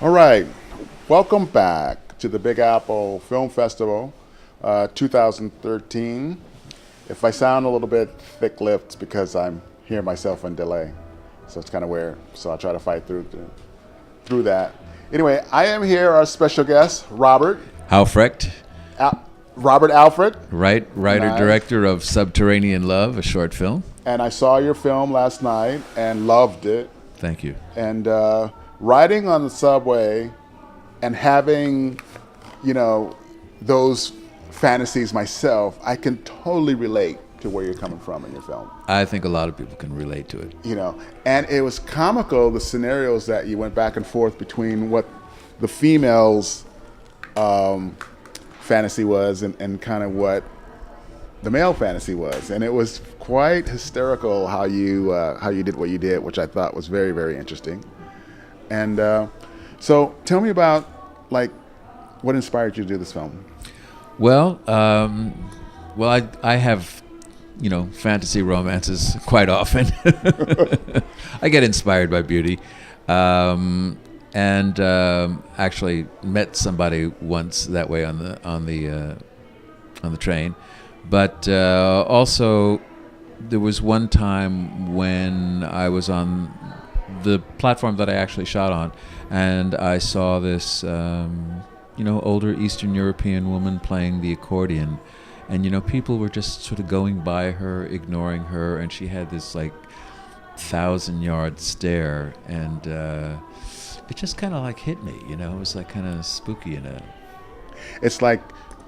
All right, welcome back to the Big Apple Film Festival 2013. If I sound a little bit thick-lipped, it's because I'm hearing myself on delay, so it's kind of weird. So I'll try to fight through that. Anyway, I am here, our special guest, Alfred, Robert Alfred. writer, Nice. director of Subterranean Love, a short film. And I saw your film last night and loved it. Thank you. And riding on the subway and having, those fantasies myself, I can totally relate to where you're coming from in your film. I think a lot of people can relate to it. And it was comical, the scenarios that you went back and forth between what the female's fantasy was and kind of what the male fantasy was, and it was quite hysterical how you did what you did, which I thought was very, very interesting. And so tell me about what inspired you to do this film. Well, I have, fantasy romances quite often. I get inspired by beauty, and actually met somebody once that way on the train. But also, there was one time when I was on the platform that I actually shot on, and I saw this, older Eastern European woman playing the accordion, and people were just sort of going by her, ignoring her, and she had this 1,000-yard stare, and it just kind of hit me. It was kind of spooky in a. It's like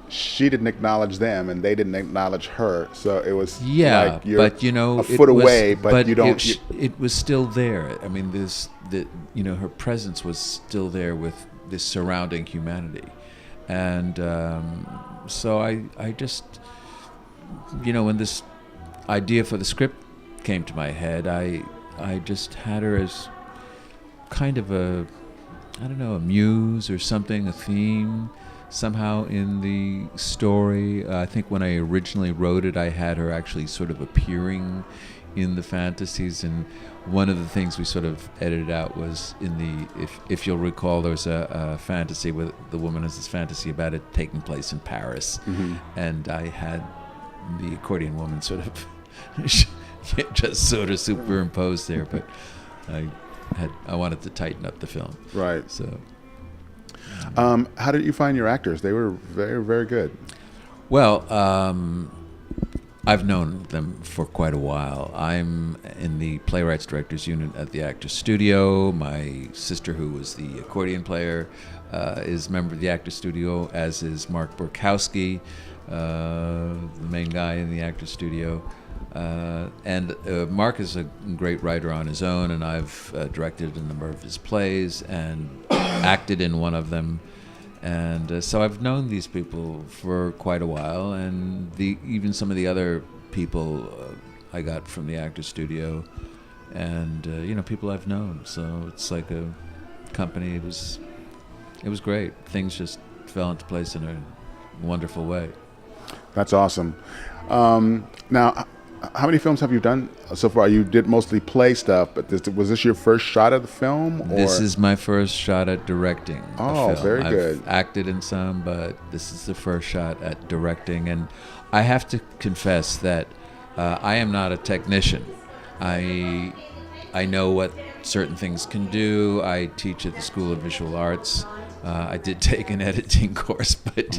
she didn't acknowledge them and they didn't acknowledge her, so it was you're but a foot away, but you don't. It was still there. I mean, her presence was still there with this surrounding humanity, and so I just, when this idea for the script came to my head, I just had her as kind of a muse or something, a theme. Somehow in the story, I think when I originally wrote it, I had her actually sort of appearing in the fantasies, and one of the things we sort of edited out was in the, if you'll recall, there was a fantasy where the woman has this fantasy about it taking place in Paris, and I had the accordion woman sort of just sort of superimposed there, but I wanted to tighten up the film. Right. So. How did you find your actors? They were very, very good. Well, I've known them for quite a while. I'm in the Playwrights Directors Unit at the Actors Studio. My sister, who was the accordion player, is a member of the Actors Studio, as is Mark Borkowski, the main guy in the Actors Studio. And Mark is a great writer on his own, and I've directed a number of his plays and acted in one of them. And so I've known these people for quite a while, and even some of the other people I got from the Actors Studio, and people I've known. So it's like a company. It was great. Things just fell into place in a wonderful way. That's awesome. Now, how many films have you done so far? You did mostly play stuff, but was this your first shot at the film? Or? This is my first shot at directing. Oh, very good. I've acted in some, but this is the first shot at directing. And I have to confess that I am not a technician. I know what certain things can do. I teach at the School of Visual Arts. I did take an editing course, but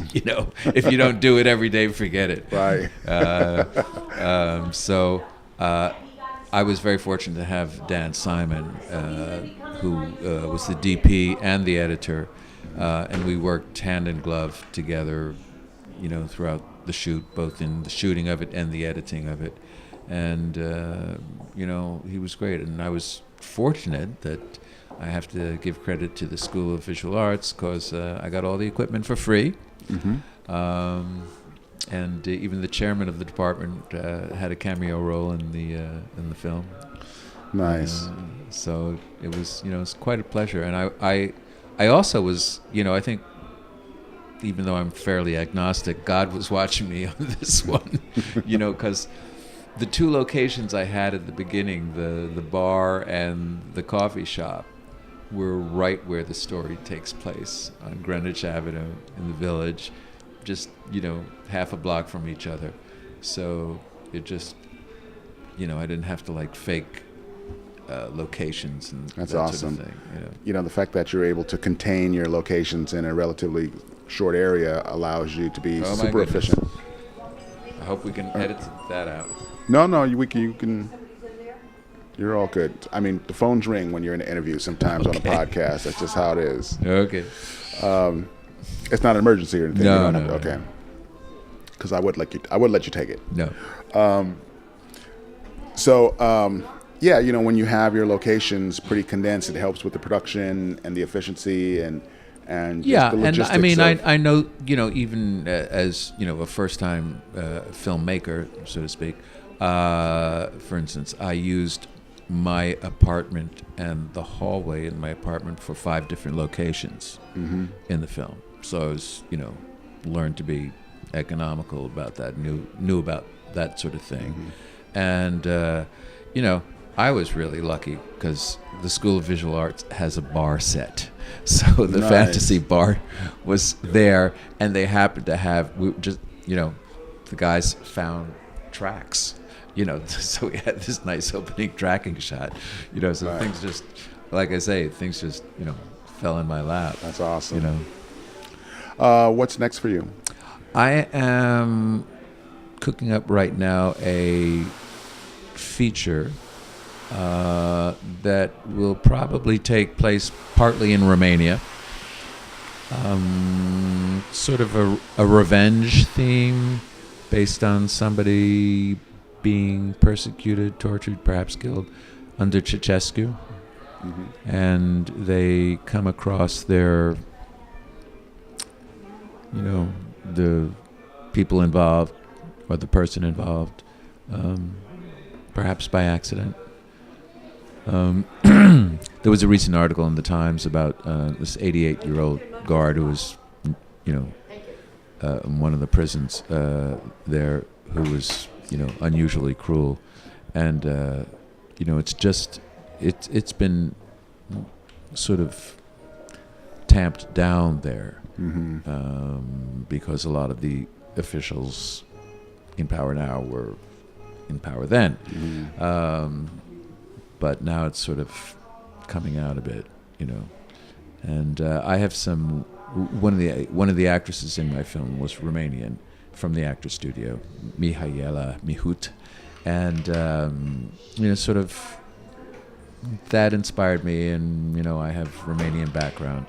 if you don't do it every day, forget it. Right. So I was very fortunate to have Dan Simon, who was the DP and the editor, and we worked hand in glove together, throughout the shoot, both in the shooting of it and the editing of it. And he was great, and I was fortunate that. I have to give credit to the School of Visual Arts because I got all the equipment for free. And even the chairman of the department had a cameo role in the film. Nice. So it was, it's quite a pleasure. And I also was, I think, even though I'm fairly agnostic, God was watching me on this one, because the two locations I had at the beginning, the bar and the coffee shop, we're right where the story takes place on Greenwich Avenue in the Village, just, half a block from each other. So it just, I didn't have to like fake locations and That's that awesome. sort of thing. The fact that you're able to contain your locations in a relatively short area allows you to be super efficient. I hope we can edit that out. No, you can. You're all good. I mean, the phones ring when you're in an interview sometimes on a podcast. That's just how it is. Okay. It's not an emergency or anything. No. Okay. Because I would let you take it. No. When you have your locations pretty condensed, it helps with the production and the efficiency and just the logistics. And I mean, I know, even as, a first-time filmmaker, so to speak, for instance, I used my apartment and the hallway in my apartment for 5 different locations in the film. So I was, learned to be economical about that, knew about that sort of thing. And, I was really lucky because the School of Visual Arts has a bar set. So the fantasy bar was there, and they happened to have, the guys found tracks. So we had this nice opening tracking shot. Things just, like I say, fell in my lap. That's awesome. What's next for you? I am cooking up right now a feature that will probably take place partly in Romania. Sort of a revenge theme based on somebody being persecuted, tortured, perhaps killed under Ceausescu. And they come across their, the people involved or the person involved, perhaps by accident. There was a recent article in the Times about this 88-year-old guard who was, in one of the prisons there, who was, unusually cruel, and it's been sort of tamped down there because a lot of the officials in power now were in power then. But now it's sort of coming out a bit, And I have one of the actresses in my film was Romanian, from the Actors Studio, Mihaela Mihut, and sort of that inspired me, and I have Romanian background,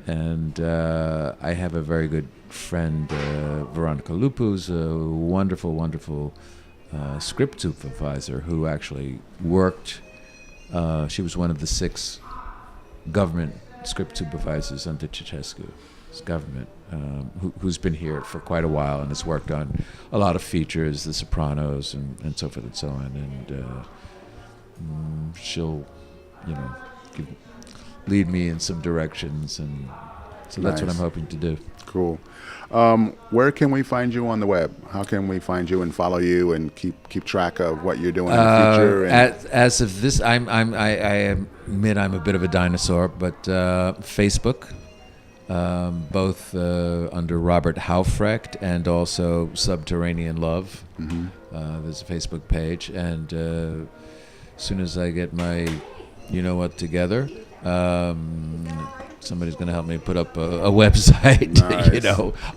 and I have a very good friend, Veronica Lupas, a wonderful script supervisor who actually worked. She was one of the 6 government script supervisors under Ceausescu's government, who's been here for quite a while and has worked on a lot of features, The Sopranos and so forth and so on. And she'll, lead me in some directions, and so that's what I'm hoping to do. Cool. Where can we find you on the web? How can we find you and follow you and keep track of what you're doing in the future? As of this, I admit I'm a bit of a dinosaur, but Facebook, both under Robert Alfred and also Subterranean Love. There's a Facebook page, and as soon as I get my together, somebody's going to help me put up a website. Nice.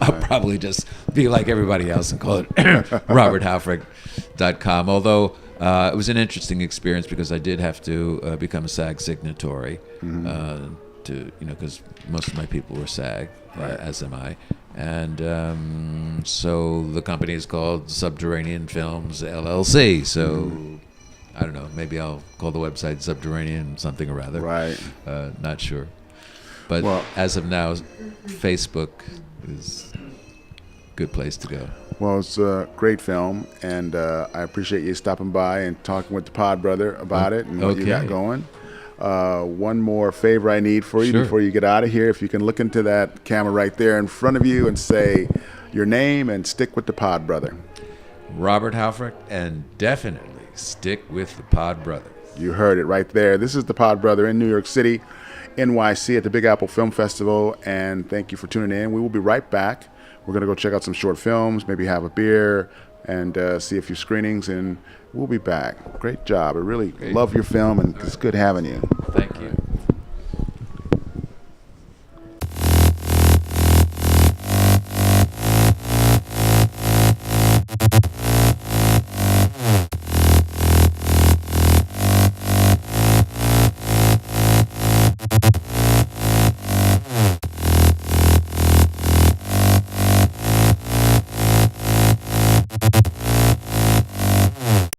I'll probably just be like everybody else and call it robertalfred.com. Although it was an interesting experience because I did have to become a SAG signatory because most of my people were SAG, as am I. And so the company is called Subterranean Films LLC. So I don't know, maybe I'll call the website Subterranean something or other. Right. Not sure. But as of now, Facebook is a good place to go. Well, it's a great film, and I appreciate you stopping by and talking with the Pod Brother about it and what you got going. One more favor I need for you before you get out of here. If you can look into that camera right there in front of you and say your name and stick with the Pod Brother. Robert Alfred, and definitely stick with the Pod Brother. You heard it right there. This is the Pod Brother in New York City, NYC, at the Big Apple Film Festival, and thank you for tuning in. We will be right back. We're going to go check out some short films, maybe have a beer, and see a few screenings, and we'll be back. Great job. I really love your film, and it's good having you. Thank you.